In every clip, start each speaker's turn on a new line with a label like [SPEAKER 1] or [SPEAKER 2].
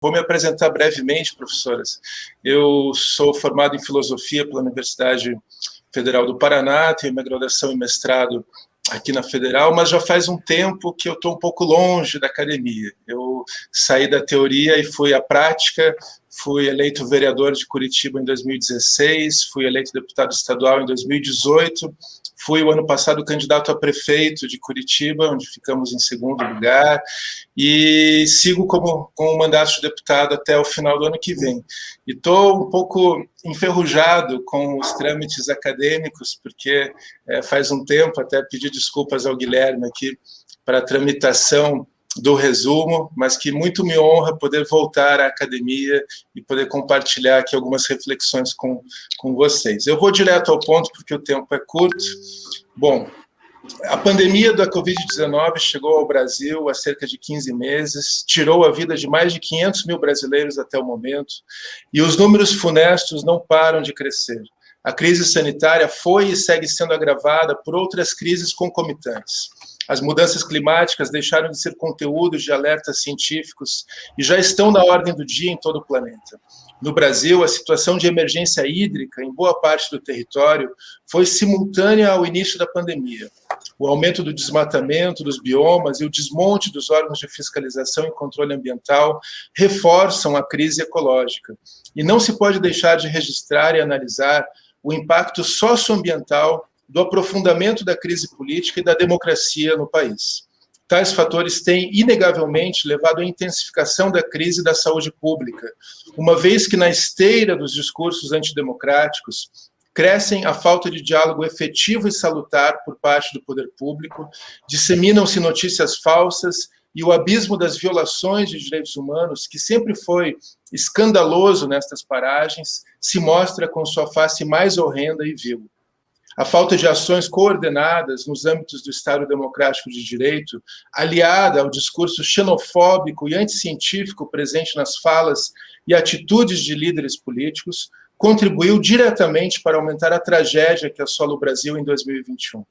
[SPEAKER 1] Vou me apresentar brevemente, professoras. Eu sou formado em filosofia pela Universidade Federal do Paraná, tenho minha graduação e mestrado aqui na Federal, mas já faz um tempo que eu estou um pouco longe da academia. Eu saí da teoria e fui à prática, fui eleito vereador de Curitiba em 2016, fui eleito deputado estadual em 2018, fui o ano passado candidato a prefeito de Curitiba, onde ficamos em segundo lugar, e sigo com o mandato de deputado até o final do ano que vem. E estou um pouco enferrujado com os trâmites acadêmicos, porque faz um tempo, até pedi desculpas ao Guilherme aqui, para a tramitação do resumo, mas que muito me honra poder voltar à academia e poder compartilhar aqui algumas reflexões com vocês. Eu vou direto ao ponto, porque o tempo é curto. Bom, a pandemia da Covid-19 chegou ao Brasil há cerca de 15 meses, tirou a vida de mais de 500 mil brasileiros até o momento, e os números funestos não param de crescer. A crise sanitária foi e segue sendo agravada por outras crises concomitantes. As mudanças climáticas deixaram de ser conteúdos de alertas científicos e já estão na ordem do dia em todo o planeta. No Brasil, a situação de emergência hídrica em boa parte do território foi simultânea ao início da pandemia. O aumento do desmatamento dos biomas e o desmonte dos órgãos de fiscalização e controle ambiental reforçam a crise ecológica. E não se pode deixar de registrar e analisar o impacto socioambiental do aprofundamento da crise política e da democracia no país. Tais fatores têm, inegavelmente, levado à intensificação da crise da saúde pública, uma vez que, na esteira dos discursos antidemocráticos, crescem a falta de diálogo efetivo e salutar por parte do poder público, disseminam-se notícias falsas e o abismo das violações de direitos humanos, que sempre foi escandaloso nestas paragens, se mostra com sua face mais horrenda e vil. A falta de ações coordenadas nos âmbitos do Estado Democrático de Direito, aliada ao discurso xenofóbico e anticientífico presente nas falas e atitudes de líderes políticos, contribuiu diretamente para aumentar a tragédia que assola o Brasil em 2021.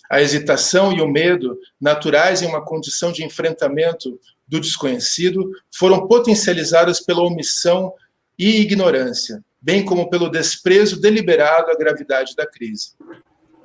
[SPEAKER 1] A hesitação e o medo, naturais em uma condição de enfrentamento do desconhecido, foram potencializadas pela omissão e ignorância, bem como pelo desprezo deliberado à gravidade da crise.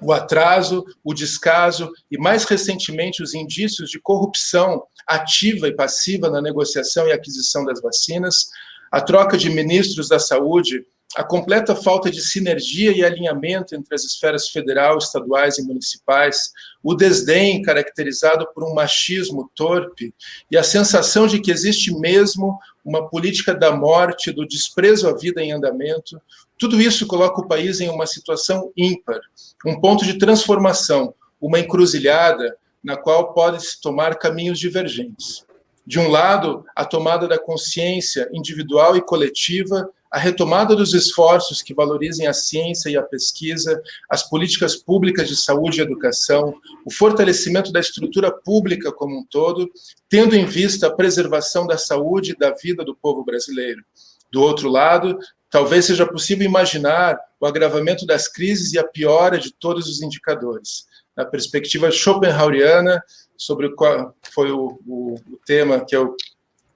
[SPEAKER 1] O atraso, o descaso e, mais recentemente, os indícios de corrupção ativa e passiva na negociação e aquisição das vacinas, a troca de ministros da saúde, a completa falta de sinergia e alinhamento entre as esferas federal, estaduais e municipais, o desdém caracterizado por um machismo torpe e a sensação de que existe mesmo uma política da morte, do desprezo à vida em andamento, tudo isso coloca o país em uma situação ímpar, um ponto de transformação, uma encruzilhada na qual podem-se tomar caminhos divergentes. De um lado, a tomada da consciência individual e coletiva, a retomada dos esforços que valorizem a ciência e a pesquisa, as políticas públicas de saúde e educação, o fortalecimento da estrutura pública como um todo, tendo em vista a preservação da saúde e da vida do povo brasileiro. Do outro lado, talvez seja possível imaginar o agravamento das crises e a piora de todos os indicadores. Na perspectiva schopenhaueriana, sobre o qual foi o tema que eu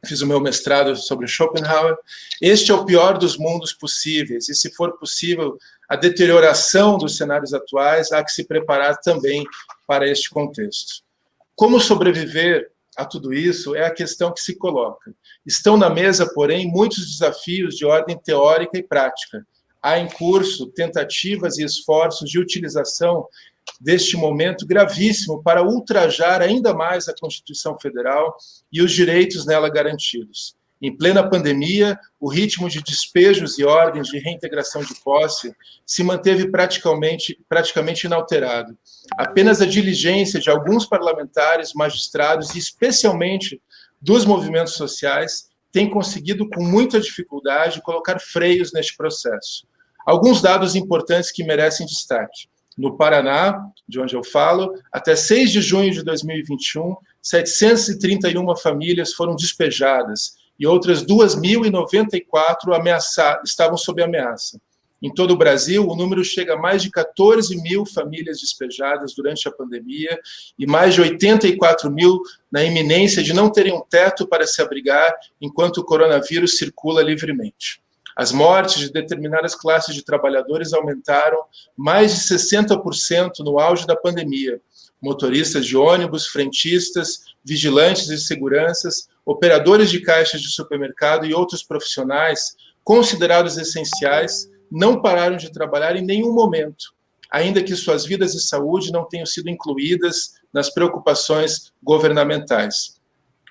[SPEAKER 1] fiz o meu mestrado sobre Schopenhauer, este é o pior dos mundos possíveis, e se for possível a deterioração dos cenários atuais, há que se preparar também para este contexto. Como sobreviver a tudo isso é a questão que se coloca. Estão na mesa, porém, muitos desafios de ordem teórica e prática. Há em curso tentativas e esforços de utilização deste momento gravíssimo para ultrajar ainda mais a Constituição Federal e os direitos nela garantidos. Em plena pandemia, o ritmo de despejos e ordens de reintegração de posse se manteve praticamente inalterado. Apenas a diligência de alguns parlamentares, magistrados e especialmente dos movimentos sociais tem conseguido com muita dificuldade colocar freios neste processo. Alguns dados importantes que merecem destaque. No Paraná, de onde eu falo, até 6 de junho de 2021, 731 famílias foram despejadas e outras 2.094 estavam sob ameaça. Em todo o Brasil, o número chega a mais de 14 mil famílias despejadas durante a pandemia e mais de 84 mil na iminência de não terem um teto para se abrigar enquanto o coronavírus circula livremente. As mortes de determinadas classes de trabalhadores aumentaram mais de 60% no auge da pandemia. Motoristas de ônibus, frentistas, vigilantes de seguranças, operadores de caixas de supermercado e outros profissionais considerados essenciais não pararam de trabalhar em nenhum momento, ainda que suas vidas e saúde não tenham sido incluídas nas preocupações governamentais.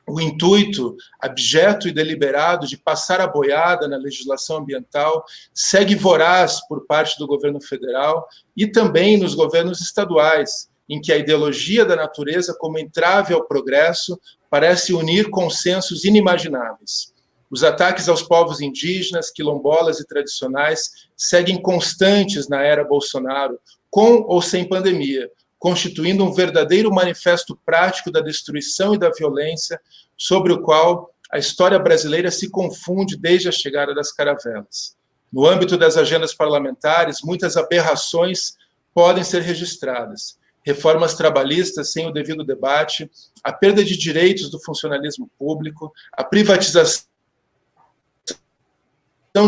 [SPEAKER 1] O intuito abjeto e deliberado de passar a boiada na legislação ambiental segue voraz por parte do governo federal e também nos governos estaduais, em que a ideologia da natureza como entrave ao progresso parece unir consensos inimagináveis. Os ataques aos povos indígenas, quilombolas e tradicionais seguem constantes na era Bolsonaro, com ou sem pandemia, constituindo um verdadeiro manifesto prático da destruição e da violência, sobre o qual a história brasileira se confunde desde a chegada das caravelas. No âmbito das agendas parlamentares, muitas aberrações podem ser registradas. Reformas trabalhistas sem o devido debate, a perda de direitos do funcionalismo público, a privatização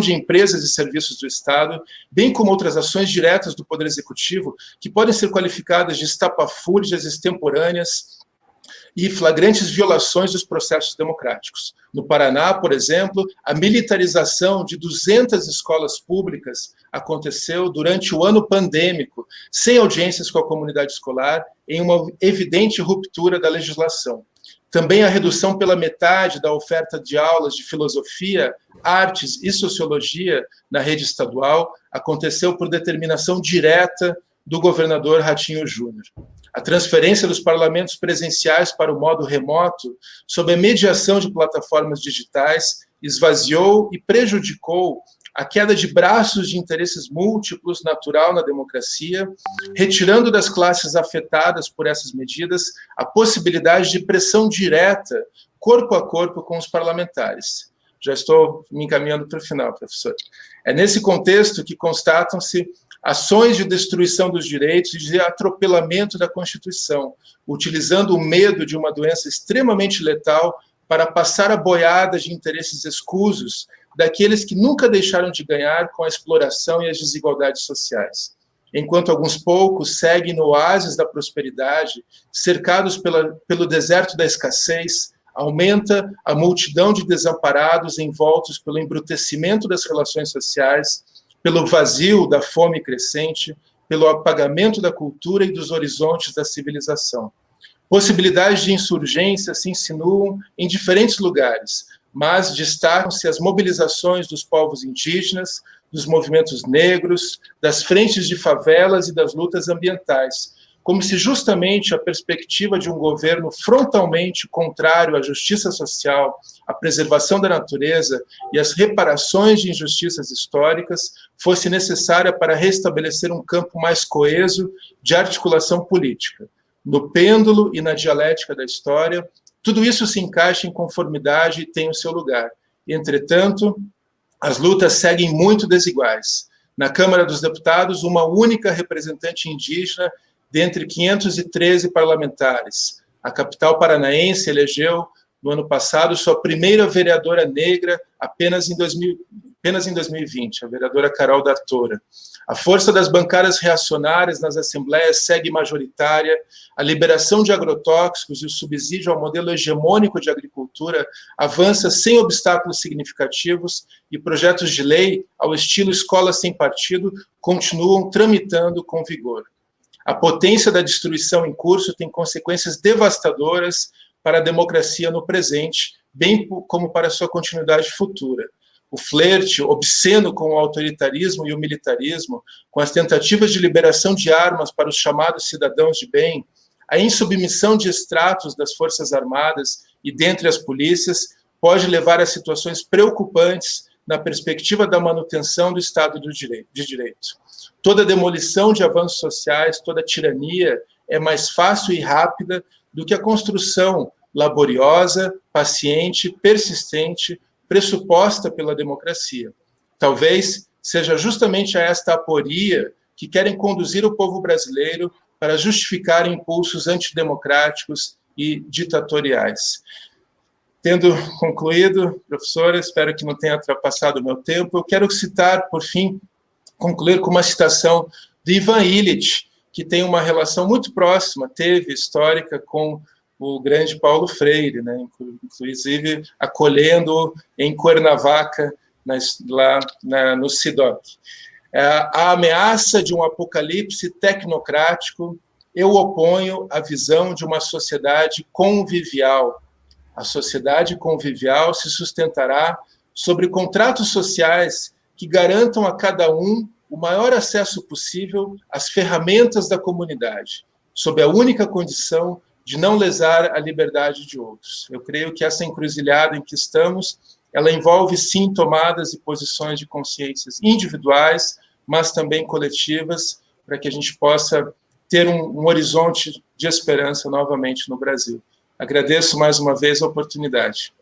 [SPEAKER 1] de empresas e serviços do Estado, bem como outras ações diretas do Poder Executivo, que podem ser qualificadas de estapafúrdias extemporâneas e flagrantes violações dos processos democráticos. No Paraná, por exemplo, a militarização de 200 escolas públicas aconteceu durante o ano pandêmico, sem audiências com a comunidade escolar, em uma evidente ruptura da legislação. Também a redução pela metade da oferta de aulas de filosofia, artes e sociologia na rede estadual aconteceu por determinação direta do governador Ratinho Júnior. A transferência dos parlamentos presenciais para o modo remoto, sob a mediação de plataformas digitais, esvaziou e prejudicou a queda de braços de interesses múltiplos natural na democracia, retirando das classes afetadas por essas medidas a possibilidade de pressão direta, corpo a corpo, com os parlamentares. Já estou me encaminhando para o final, professor. É nesse contexto que constatam-se ações de destruição dos direitos e de atropelamento da Constituição, utilizando o medo de uma doença extremamente letal para passar a boiada de interesses escusos daqueles que nunca deixaram de ganhar com a exploração e as desigualdades sociais. Enquanto alguns poucos seguem no oásis da prosperidade, cercados pelo deserto da escassez, aumenta a multidão de desamparados envoltos pelo embrutecimento das relações sociais, pelo vazio da fome crescente, pelo apagamento da cultura e dos horizontes da civilização. Possibilidades de insurgência se insinuam em diferentes lugares, mas destacam-se as mobilizações dos povos indígenas, dos movimentos negros, das frentes de favelas e das lutas ambientais, como se justamente a perspectiva de um governo frontalmente contrário à justiça social, à preservação da natureza e às reparações de injustiças históricas fosse necessária para restabelecer um campo mais coeso de articulação política. No pêndulo e na dialética da história, tudo isso se encaixa em conformidade e tem o seu lugar. Entretanto, as lutas seguem muito desiguais. Na Câmara dos Deputados, uma única representante indígena dentre 513 parlamentares. A capital paranaense elegeu, no ano passado, sua primeira vereadora negra apenas em 2020, a vereadora Carol D'Artora. A força das bancadas reacionárias nas assembleias segue majoritária, a liberação de agrotóxicos e o subsídio ao modelo hegemônico de agricultura avança sem obstáculos significativos e projetos de lei, ao estilo escola sem partido, continuam tramitando com vigor. A potência da destruição em curso tem consequências devastadoras para a democracia no presente, bem como para sua continuidade futura. O flerte obsceno com o autoritarismo e o militarismo, com as tentativas de liberação de armas para os chamados cidadãos de bem, a insubmissão de estratos das Forças Armadas e dentre as polícias, pode levar a situações preocupantes na perspectiva da manutenção do Estado de Direito. Toda demolição de avanços sociais, toda tirania é mais fácil e rápida do que a construção laboriosa, paciente, persistente, pressuposta pela democracia. Talvez seja justamente a esta aporia que querem conduzir o povo brasileiro para justificar impulsos antidemocráticos e ditatoriais. Tendo concluído, professora, espero que não tenha ultrapassado o meu tempo, eu quero citar, por fim, concluir com uma citação de Ivan Illich, que tem uma relação muito próxima, teve histórica com o grande Paulo Freire, né, inclusive acolhendo em Cuernavaca, lá no SIDOC. A ameaça de um apocalipse tecnocrático, eu oponho à visão de uma sociedade convivial. A sociedade convivial se sustentará sobre contratos sociais que garantam a cada um o maior acesso possível às ferramentas da comunidade, sob a única condição de não lesar a liberdade de outros. Eu creio que essa encruzilhada em que estamos, ela envolve, sim, tomadas e posições de consciências individuais, mas também coletivas, para que a gente possa ter um horizonte de esperança novamente no Brasil. Agradeço mais uma vez a oportunidade.